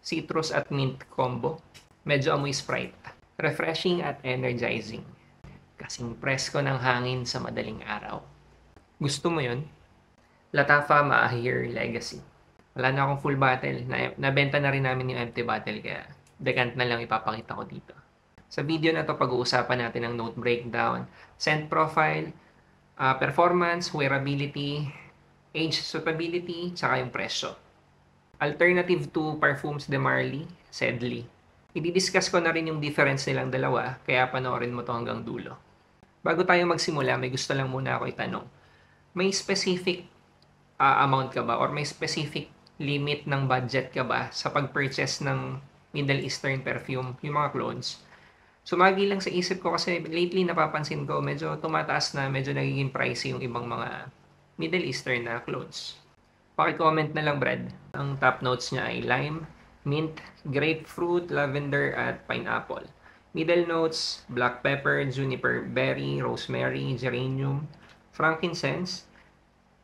citrus at mint combo. Medyo amoy Sprite. Refreshing at energizing. Kasing presko ng hangin sa madaling araw. Gusto mo yun? Latafa Maahir Legacy. Wala na akong full bottle. Nabenta na rin namin yung empty bottle kaya decant na lang ipapakita ko dito. Sa video na to pag-uusapan natin ang note breakdown, scent profile, performance, wearability, age suitability, tsaka yung presyo. Alternative to Parfums de Marly, Sedley. I-discuss ko na rin yung difference nilang dalawa, kaya panoorin mo to hanggang dulo. Bago tayo magsimula, may gusto lang muna ako itanong. May specific amount ka ba or may specific limit ng budget ka ba sa pag-purchase ng Middle Eastern perfume, yung mga clones? Sumagi lang sa isip ko kasi lately napapansin ko medyo tumataas na, medyo nagiging pricey yung ibang mga Middle Eastern na clones. Paki-comment na lang, Brad. Ang top notes niya ay lime, mint, grapefruit, lavender, at pineapple. Middle notes, black pepper, juniper berry, rosemary, geranium, frankincense.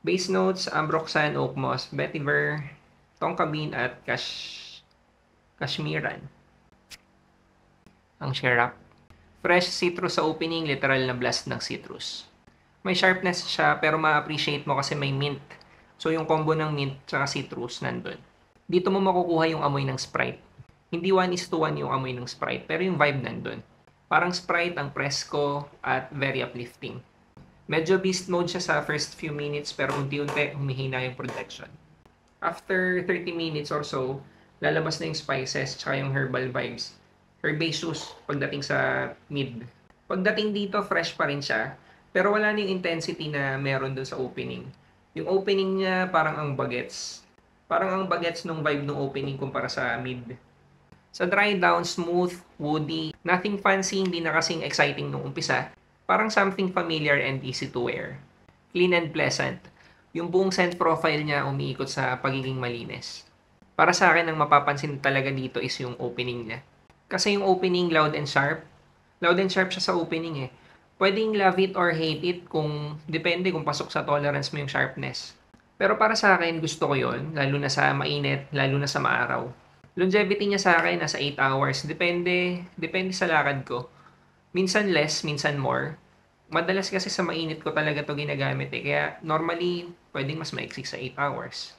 Base notes, ambroxan, oak moss, vetiver, tonka bean, at kashmiran. Ang syrup. Fresh citrus sa opening, literal na blast ng citrus. May sharpness siya pero ma-appreciate mo kasi may mint. So yung combo ng mint at citrus nandun. Dito mo makukuha yung amoy ng Sprite. Hindi 1:1 yung amoy ng Sprite pero yung vibe nandun. Parang Sprite ang presko at very uplifting. Medyo beast mode siya sa first few minutes pero unti-unti humihina yung projection. After 30 minutes or so, lalabas na yung spices tsaka yung herbal vibes. Herbaceous pagdating sa mid. Pagdating dito, fresh pa rin siya pero wala na yung intensity na meron dun sa opening. Yung opening niya parang ang bagets. Parang ang bagets nung vibe ng opening kumpara sa mid. Sa dry down, smooth, woody, nothing fancy, hindi na kasing exciting nung umpisa. Parang something familiar and easy to wear. Clean and pleasant. Yung buong scent profile niya umiikot sa pagiging malinis. Para sa akin, ang mapapansin talaga dito is yung opening niya. Kasi yung opening loud and sharp. Loud and sharp siya sa opening eh. Pwedeng love it or hate it kung depende kung pasok sa tolerance mo yung sharpness. Pero para sa akin, gusto ko yon, lalo na sa mainit, lalo na sa maaraw. Longevity niya sa akin nasa 8 hours. Depende sa lakad ko. Minsan less, minsan more. Madalas kasi sa mainit ko talaga to ginagamit eh. Kaya normally, pwedeng mas maiksi sa 8 hours.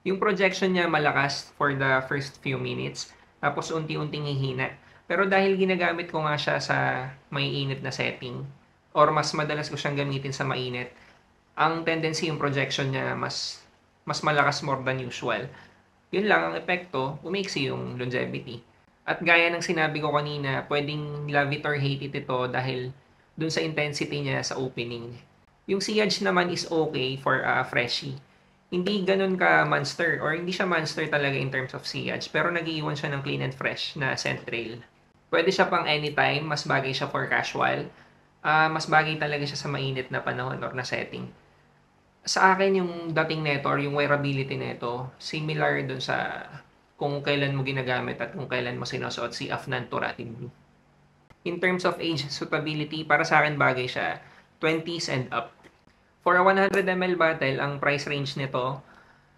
Yung projection niya malakas for the first few minutes. Tapos unti-unting hihina. Pero dahil ginagamit ko nga siya sa may init na setting, or mas madalas ko siyang gamitin sa mainit, ang tendency yung projection niya mas malakas more than usual. Yun lang ang epekto, umiksi yung longevity. At gaya ng sinabi ko kanina, pwedeng love it or hate it ito dahil dun sa intensity niya sa opening. Yung sillage naman is okay for a freshie. Hindi ganun ka monster or hindi siya monster talaga in terms of sillage pero nag-iiwan siya ng clean and fresh na scent trail. Pwede siya pang anytime, mas bagay siya for casual. Mas bagay talaga siya sa mainit na panahon or na setting. Sa akin yung dating nito or yung wearability nito, similar dun sa kung kailan mo ginagamit at kung kailan mo sinusuot si Afnan Touratin Blue. In terms of age suitability, para sa akin bagay siya 20s and up. For a 100 ml bottle, ang price range nito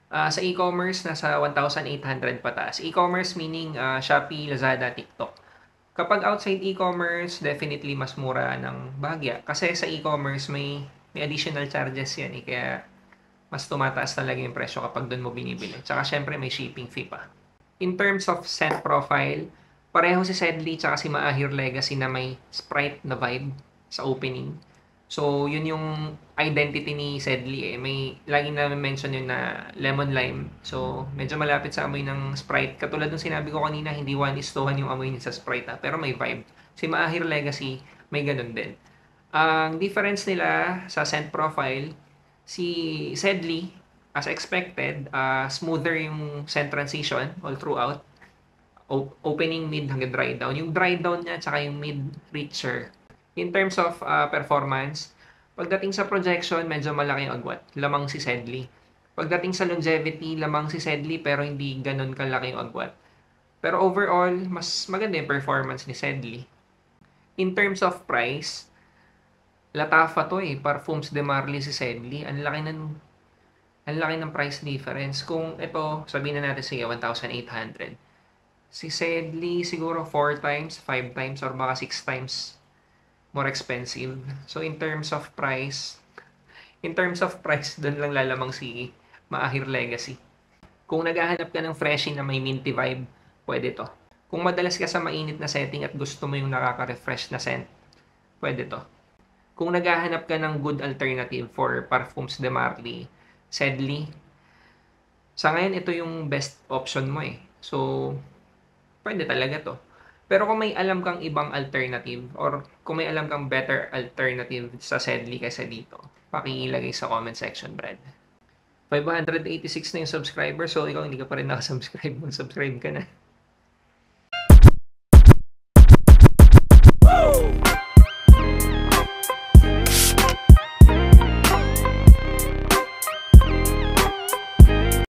sa e-commerce nasa 1,800 pataas. E-commerce meaning Shopee, Lazada, TikTok. Kapag outside e-commerce, definitely mas mura ng bahagya. Kasi sa e-commerce may additional charges yan eh. Kaya mas tumataas talaga yung presyo kapag doon mo binibili. Tsaka syempre may shipping fee pa. In terms of scent profile, pareho si Sedley tsaka si Maahir Legacy na may Sprite na vibe sa opening. So, yun yung identity ni Sedley eh. May laging na-mention yun na lemon lime. So, medyo malapit sa amoy ng Sprite. Katulad ng sinabi ko kanina, hindi 1:1 yung amoy niya sa Sprite pero may vibe. Si Maahir Legacy, may ganun din. Ang difference nila sa scent profile, si Sedley, as expected, smoother yung scent transition all throughout. Opening, mid, hanggang dry down. Yung dry down niya, tsaka yung mid, richer. In terms of performance, pagdating sa projection, medyo malaki ang agwat. Lamang si Sedley. Pagdating sa longevity, lamang si Sedley pero hindi ganun kalaki ang agwat. Pero overall, mas maganda yung performance ni Sedley. In terms of price, Latafa to eh. Parfums de Marly si Sedley. Ang laki ng price difference. Kung ito, sabihin na natin sige, 1,800. Si Sedley siguro 4 times, 5 times, or baka 6 times more expensive. So in terms of price, doon lang lalamang si Maahir Legacy. Kung naghahanap ka ng freshie na may minty vibe, pwede to. Kung madalas ka sa mainit na setting at gusto mo yung nakaka-refresh na scent, pwede to. Kung naghahanap ka ng good alternative for Parfums de Marly, Sedley, sa ngayon ito yung best option mo eh. So, pwede talaga to. Pero kung may alam kang ibang alternative or kung may alam kang better alternative sa Sedley kaysa dito, pakilagay sa comment section, Brad. 586 na yung subscriber, so ikaw hindi ka pa rin nakasubscribe, mag-subscribe ka na.